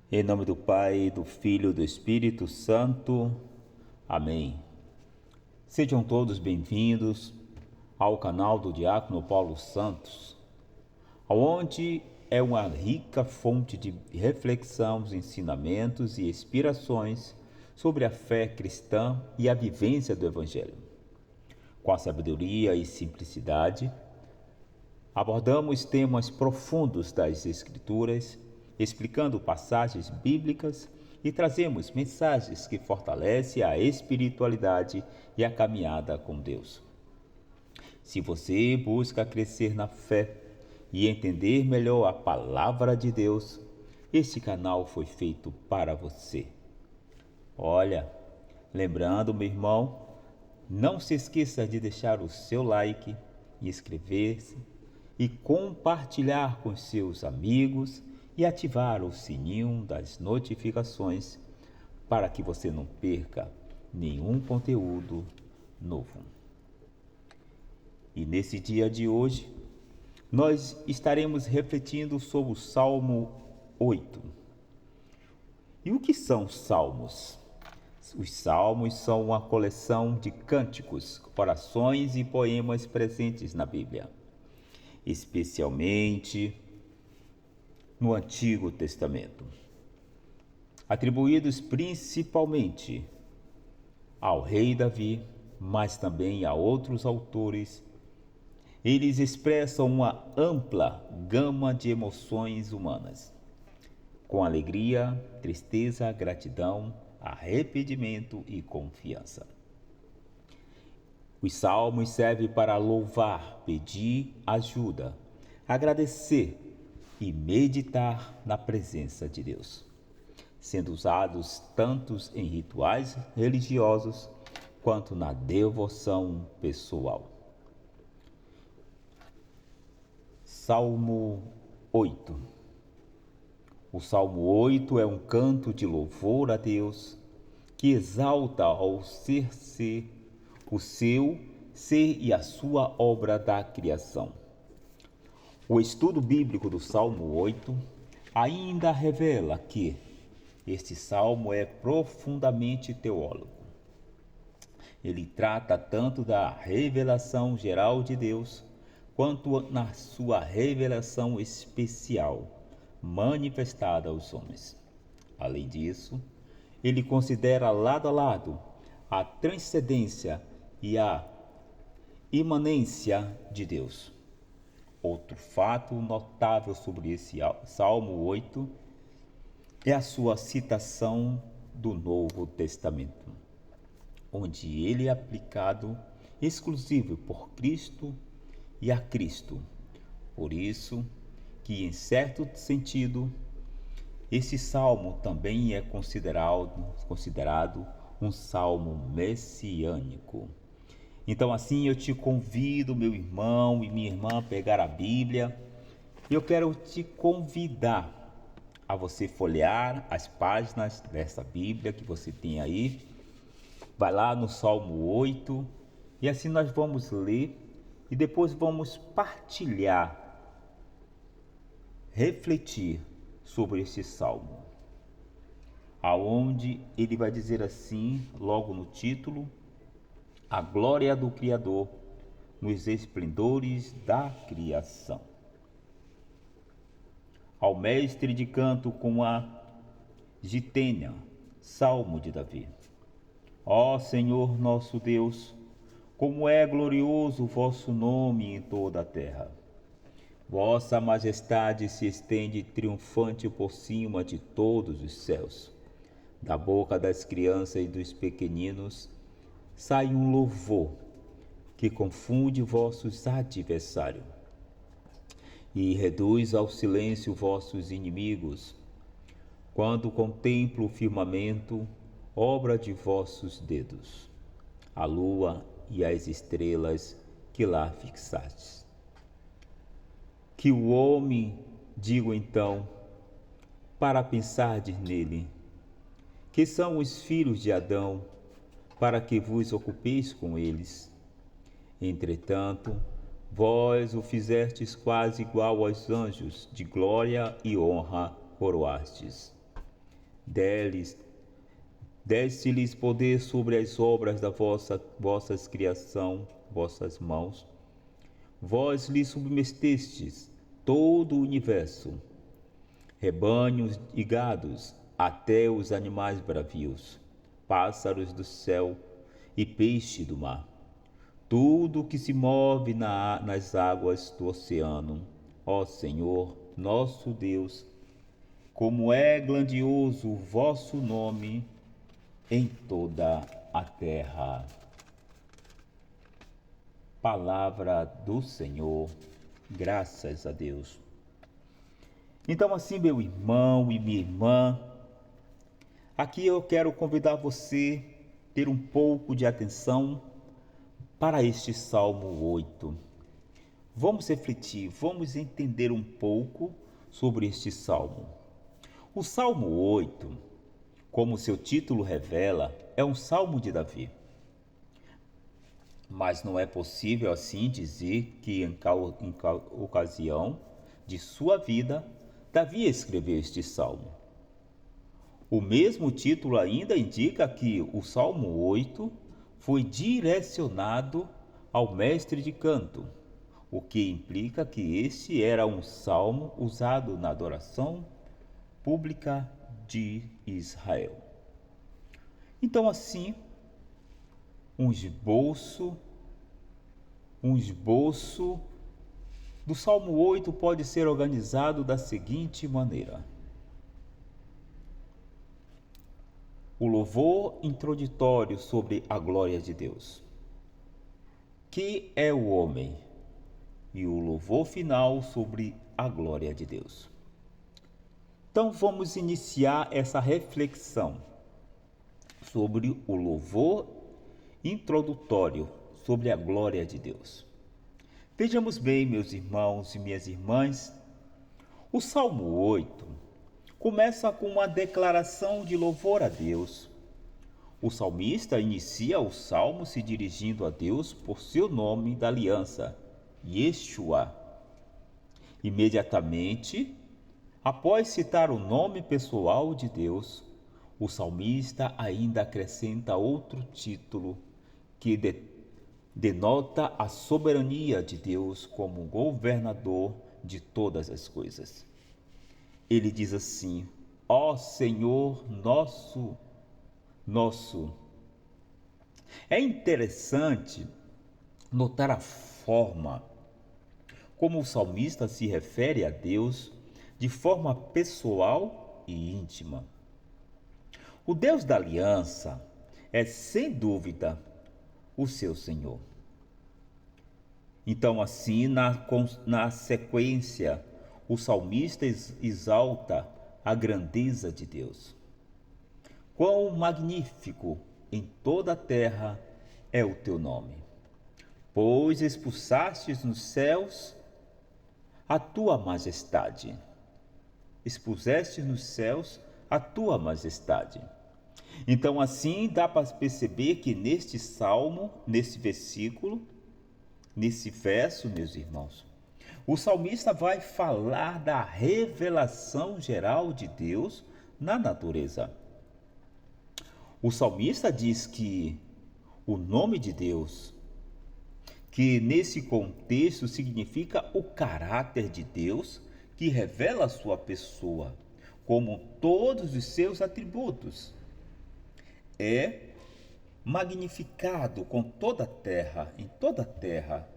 Em nome do Pai, do Filho e do Espírito Santo. Amém. Sejam todos bem-vindos ao canal do Diácono Paulo Santos, onde é uma rica fonte de reflexões, ensinamentos e inspirações sobre a fé cristã e a vivência do Evangelho. Com a sabedoria e simplicidade, abordamos temas profundos das Escrituras, explicando passagens bíblicas e trazemos mensagens que fortalecem a espiritualidade e a caminhada com Deus. Se você busca crescer na fé e entender melhor a palavra de Deus, este canal foi feito para você. Olha, lembrando, meu irmão, não se esqueça de deixar o seu like, inscrever-se e compartilhar com seus amigos e ativar o sininho das notificações para que você não perca nenhum conteúdo novo. E nesse dia de hoje, nós estaremos refletindo sobre o Salmo 8. E o que são os salmos? Os salmos são uma coleção de cânticos, orações e poemas presentes na Bíblia, especialmente no Antigo Testamento, atribuídos principalmente ao rei Davi, mas também a outros autores. Eles expressam uma ampla gama de emoções humanas, com alegria, tristeza, gratidão, arrependimento e confiança. Os salmos servem para louvar, pedir ajuda, agradecer e meditar na presença de Deus, sendo usados tanto em rituais religiosos quanto na devoção pessoal. Salmo 8. O Salmo 8 é um canto de louvor a Deus que exalta ao ser o seu ser e a sua obra da criação. O estudo bíblico do Salmo 8 ainda revela que este salmo é profundamente teológico. Ele trata tanto da revelação geral de Deus, quanto na sua revelação especial, manifestada aos homens. Além disso, ele considera lado a lado a transcendência e a imanência de Deus. Outro fato notável sobre esse Salmo 8 é a sua citação do Novo Testamento, onde ele é aplicado exclusivo por Cristo e a Cristo. Por isso que, em certo sentido, esse salmo também é considerado um salmo messiânico. Então, assim, eu te convido, meu irmão e minha irmã, a pegar a Bíblia. E eu quero te convidar a você folhear as páginas dessa Bíblia que você tem aí. Vai lá no Salmo 8 e assim nós vamos ler e depois vamos partilhar, refletir sobre esse salmo, aonde ele vai dizer assim, logo no título: a glória do Criador nos esplendores da criação. Ao mestre de canto com a gitênia, Salmo de Davi. Ó Senhor nosso Deus, como é glorioso o vosso nome em toda a terra. Vossa majestade se estende triunfante por cima de todos os céus. Da boca das crianças e dos pequeninos sai um louvor que confunde vossos adversários e reduz ao silêncio vossos inimigos. Quando contemplo o firmamento, obra de vossos dedos, a lua e as estrelas que lá fixastes. Que o homem, digo então, para pensardes nele, que são os filhos de Adão, para que vos ocupeis com eles. Entretanto, vós o fizestes quase igual aos anjos, de glória e honra coroastes. Deste-lhes poder sobre as obras da vossas criação, vossas mãos. Vós lhes submetestes todo o universo, rebanhos e gados, até os animais bravios, pássaros do céu e peixe do mar. Tudo que se move nas águas do oceano. Ó Senhor, nosso Deus, como é grandioso o vosso nome em toda a terra. Palavra do Senhor, graças a Deus. Então assim, meu irmão e minha irmã, aqui eu quero convidar você a ter um pouco de atenção para este Salmo 8. Vamos refletir, vamos entender um pouco sobre este Salmo. O Salmo 8, como seu título revela, é um Salmo de Davi. Mas não é possível assim dizer que em ocasião de sua vida, Davi escreveu este Salmo. O mesmo título ainda indica que o Salmo 8 foi direcionado ao mestre de canto, o que implica que este era um salmo usado na adoração pública de Israel. Então assim, um esboço do Salmo 8 pode ser organizado da seguinte maneira: o louvor introdutório sobre a glória de Deus, que é o homem, e o louvor final sobre a glória de Deus. Então vamos iniciar essa reflexão sobre o louvor introdutório sobre a glória de Deus. Vejamos bem, meus irmãos e minhas irmãs, o Salmo 8 começa com uma declaração de louvor a Deus. O salmista inicia o salmo se dirigindo a Deus por seu nome da aliança, Yeshua. Imediatamente, após citar o nome pessoal de Deus, o salmista ainda acrescenta outro título que denota a soberania de Deus como governador de todas as coisas. Ele diz assim: ó Senhor nosso. É interessante notar a forma como o salmista se refere a Deus de forma pessoal e íntima. O Deus da aliança é, sem dúvida, o seu Senhor. Então, assim, na sequência, o salmista exalta a grandeza de Deus. Quão magnífico em toda a terra é o teu nome, pois expulsastes nos céus a tua majestade. Expuseste nos céus a tua majestade. Então, assim, dá para perceber que neste salmo, nesse versículo, nesse verso, meus irmãos, o salmista vai falar da revelação geral de Deus na natureza. O salmista diz que o nome de Deus, que nesse contexto significa o caráter de Deus, que revela a sua pessoa, como todos os seus atributos, é magnificado com toda a terra, em toda a terra,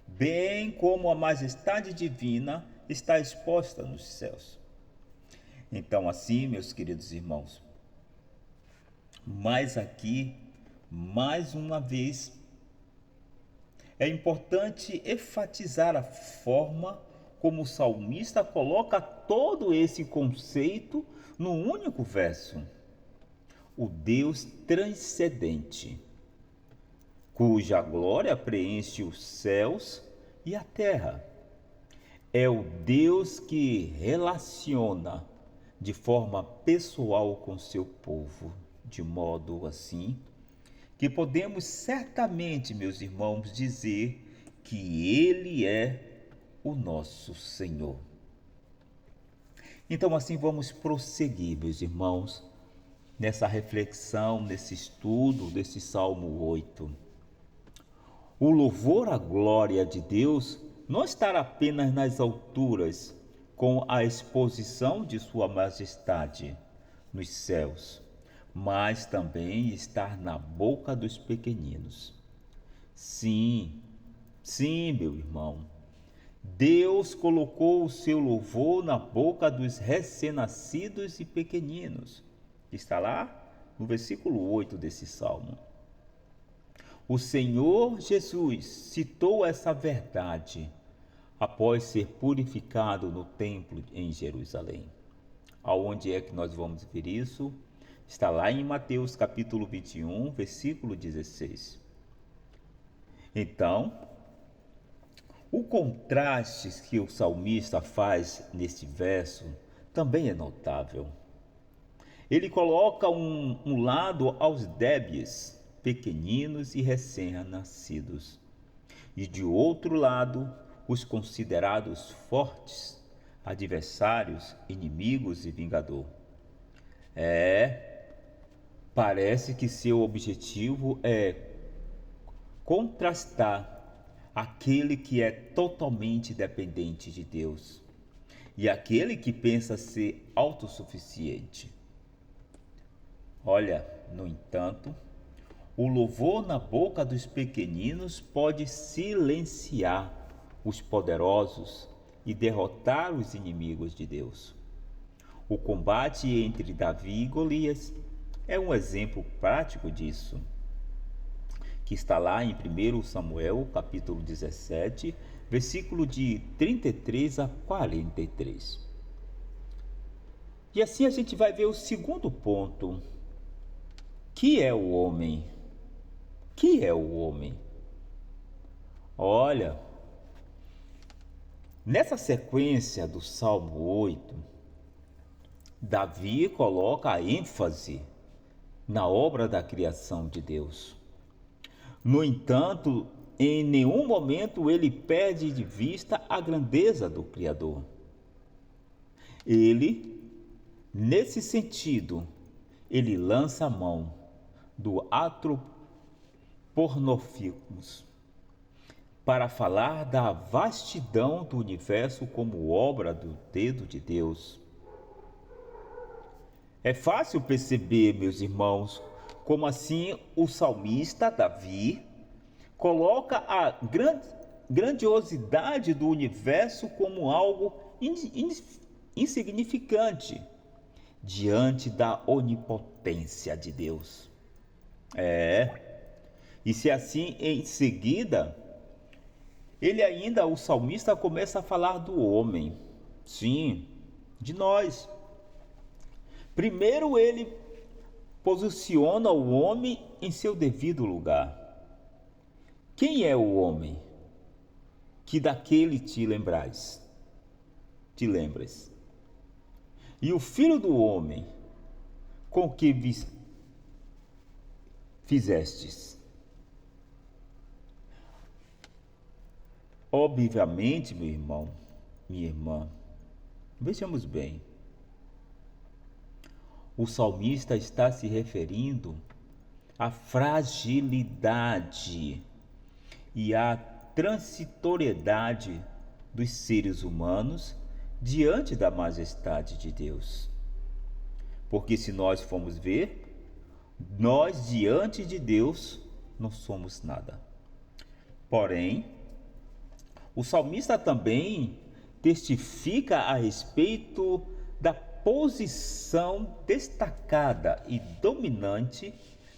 bem como a majestade divina está exposta nos céus. Então, assim, meus queridos irmãos, mais aqui, mais uma vez, é importante enfatizar a forma como o salmista coloca todo esse conceito num único verso. O Deus transcendente, cuja glória preenche os céus e a terra. É o Deus que relaciona de forma pessoal com seu povo, de modo assim que podemos certamente, meus irmãos, dizer que Ele é o nosso Senhor. Então assim vamos prosseguir, meus irmãos, nessa reflexão, nesse estudo desse Salmo 8. O louvor à glória de Deus não está apenas nas alturas, com a exposição de Sua Majestade nos céus, mas também está na boca dos pequeninos. Sim, sim, meu irmão, Deus colocou o seu louvor na boca dos recém-nascidos e pequeninos. Está lá no versículo 8 desse salmo. O Senhor Jesus citou essa verdade após ser purificado no templo em Jerusalém. Aonde é que nós vamos ver isso? Está lá em Mateus capítulo 21, versículo 16. Então, o contraste que o salmista faz neste verso também é notável. Ele coloca um lado aos débeis, pequeninos e recém-nascidos, e de outro lado, os considerados fortes, adversários, inimigos e vingador. Parece que seu objetivo é contrastar aquele que é totalmente dependente de Deus e aquele que pensa ser autossuficiente. Olha, no entanto, o louvor na boca dos pequeninos pode silenciar os poderosos e derrotar os inimigos de Deus. O combate entre Davi e Golias é um exemplo prático disso, que está lá em 1 Samuel, capítulo 17, versículo de 33 a 43. E assim a gente vai ver o segundo ponto. Que é o homem? Que é o homem? Olha, nessa sequência do Salmo 8, Davi coloca a ênfase na obra da criação de Deus. No entanto, em nenhum momento ele perde de vista a grandeza do Criador. Ele, nesse sentido, ele lança a mão do antropornofismo para falar da vastidão do universo como obra do dedo de Deus. É fácil perceber, meus irmãos, como assim o salmista Davi coloca a grandiosidade do universo como algo insignificante diante da onipotência de Deus. E se assim em seguida, o salmista começa a falar do homem, sim, de nós. Primeiro ele posiciona o homem em seu devido lugar. Quem é o homem? Que daquele te lembras. E o filho do homem, com que fizestes. Obviamente, meu irmão, minha irmã, vejamos bem. O salmista está se referindo à fragilidade e à transitoriedade dos seres humanos diante da majestade de Deus. Porque se nós formos ver, nós diante de Deus não somos nada. Porém, o salmista também testifica a respeito da posição destacada e dominante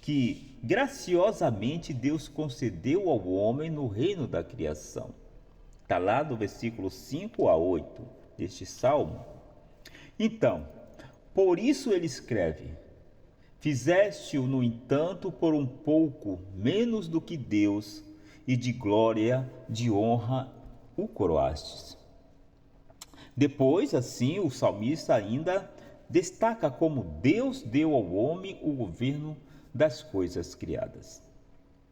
que graciosamente Deus concedeu ao homem no reino da criação. Está lá do versículo 5 a 8 deste salmo. Então, por isso ele escreve: fizeste-o, no entanto, por um pouco menos do que Deus, e de glória, de honra o coroastes. Depois, assim, o salmista ainda destaca como Deus deu ao homem o governo das coisas criadas.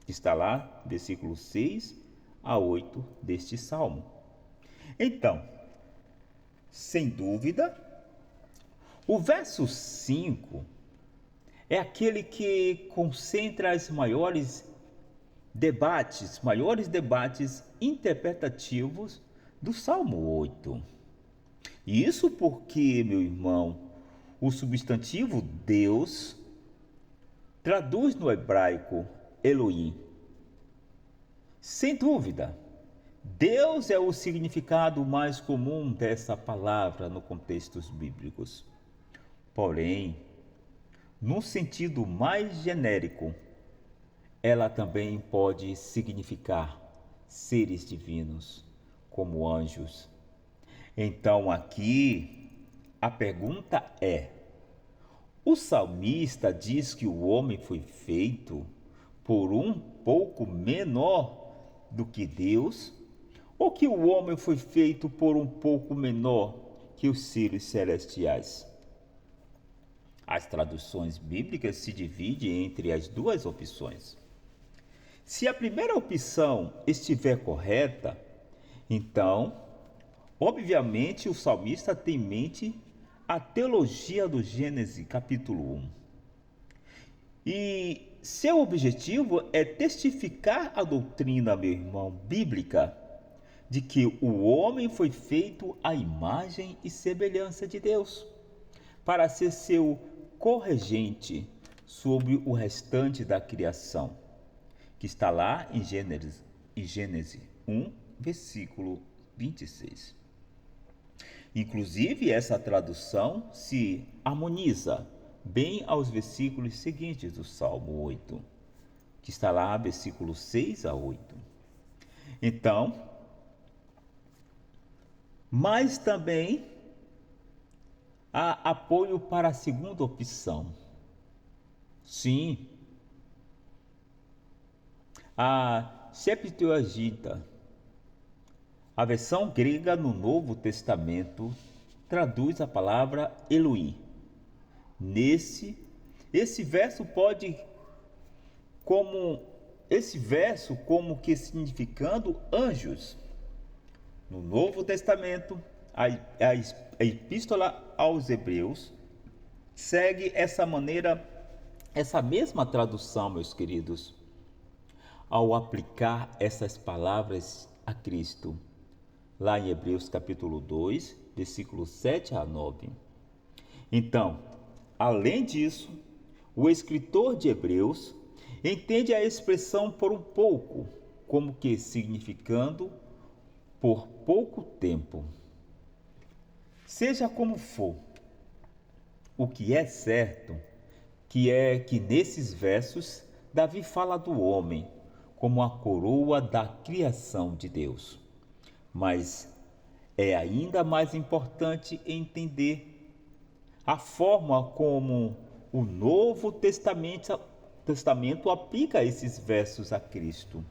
Está lá, versículo 6 a 8 deste salmo. Então, sem dúvida, o verso 5 é aquele que concentra os maiores debates interpretativos do Salmo 8. E isso porque, meu irmão, o substantivo Deus traduz no hebraico Elohim. Sem dúvida, Deus é o significado mais comum dessa palavra no contextos bíblicos. Porém, num sentido mais genérico, ela também pode significar seres divinos, como anjos. Então aqui a pergunta é: o salmista diz que o homem foi feito por um pouco menor do que Deus, ou que o homem foi feito por um pouco menor que os seres celestiais? As traduções bíblicas se dividem entre as duas opções. Se a primeira opção estiver correta, então, obviamente, o salmista tem em mente a teologia do Gênesis capítulo 1. E seu objetivo é testificar a doutrina, meu irmão, bíblica, de que o homem foi feito à imagem e semelhança de Deus, para ser seu corregente sobre o restante da criação, que está lá em Gênesis 1, versículo 26. Inclusive, essa tradução se harmoniza bem aos versículos seguintes do Salmo 8, que está lá, versículos 6 a 8. Então, mas também há apoio para a segunda opção. Sim, a Septuaginta, a versão grega no Novo Testamento, traduz a palavra Elohim. Esse verso como que significando anjos. No Novo Testamento, a Epístola aos Hebreus segue essa mesma tradução, meus queridos, ao aplicar essas palavras a Cristo, lá em Hebreus capítulo 2, versículos 7 a 9. Então, além disso, o escritor de Hebreus entende a expressão por um pouco, como que significando por pouco tempo. Seja como for, o que é certo é que nesses versos Davi fala do homem como a coroa da criação de Deus. Mas é ainda mais importante entender a forma como o Novo Testamento aplica esses versos a Cristo,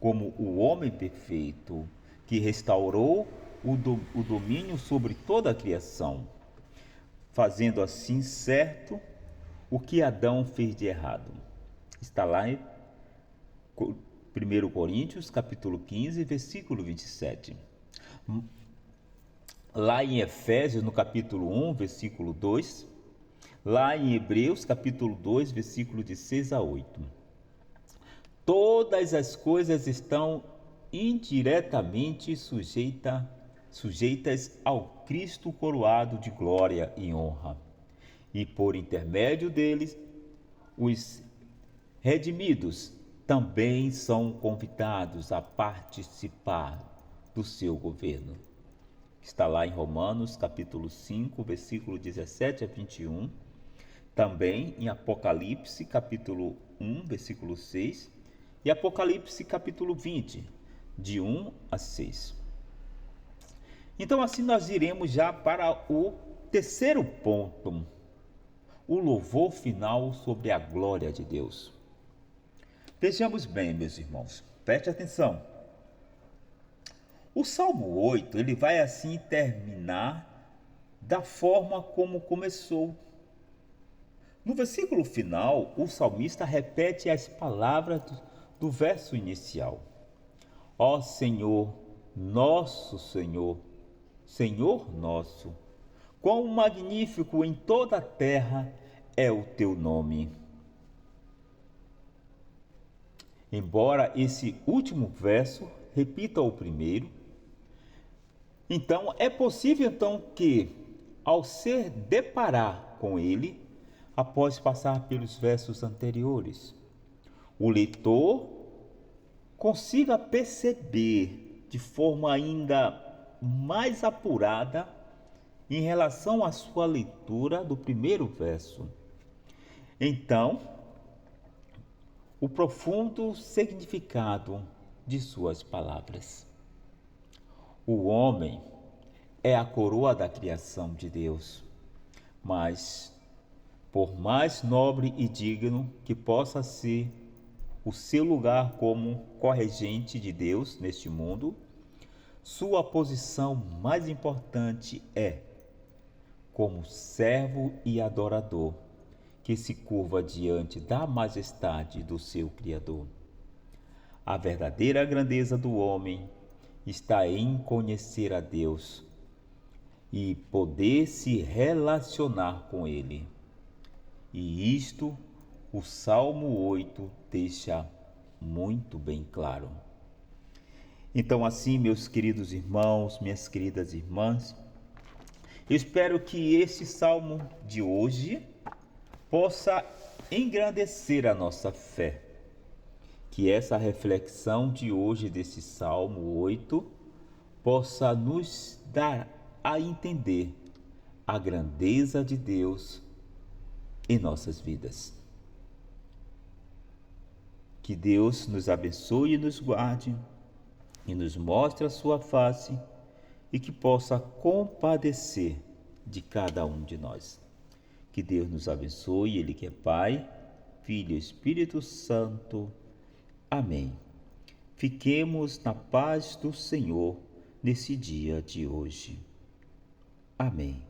como o homem perfeito que restaurou o domínio sobre toda a criação, fazendo assim certo o que Adão fez de errado. Está lá em 1 Coríntios, capítulo 15, versículo 27. Lá em Efésios, no capítulo 1, versículo 2. Lá em Hebreus, capítulo 2, versículo de 6 a 8. Todas as coisas estão indiretamente sujeitas ao Cristo coroado de glória e honra. E por intermédio deles, os redimidos também são convidados a participar do seu governo. Está lá em Romanos, capítulo 5, versículo 17 a 21. Também em Apocalipse, capítulo 1, versículo 6. E Apocalipse, capítulo 20, de 1 a 6. Então, assim nós iremos já para o terceiro ponto, o louvor final sobre a glória de Deus. Vejamos bem, meus irmãos, preste atenção. O Salmo 8, ele vai assim terminar da forma como começou. No versículo final, o salmista repete as palavras do verso inicial. Ó Senhor, nosso Senhor, Senhor nosso, quão magnífico em toda a terra é o teu nome. Embora esse último verso repita o primeiro, então é possível que, ao se deparar com ele, após passar pelos versos anteriores, o leitor consiga perceber de forma ainda mais apurada em relação à sua leitura do primeiro verso. Então, o profundo significado de suas palavras. O homem é a coroa da criação de Deus, mas, por mais nobre e digno que possa ser o seu lugar como corregente de Deus neste mundo, sua posição mais importante é como servo e adorador que se curva diante da majestade do seu Criador. A verdadeira grandeza do homem está em conhecer a Deus e poder se relacionar com Ele. E isto o Salmo 8 deixa muito bem claro. Então, assim, meus queridos irmãos, minhas queridas irmãs, eu espero que este salmo de hoje possa engrandecer a nossa fé. Que essa reflexão de hoje desse Salmo 8 possa nos dar a entender a grandeza de Deus em nossas vidas. Que Deus nos abençoe e nos guarde e nos mostre a sua face e que possa compadecer de cada um de nós. Que Deus nos abençoe, Ele que é Pai, Filho e Espírito Santo. Amém. Fiquemos na paz do Senhor nesse dia de hoje. Amém.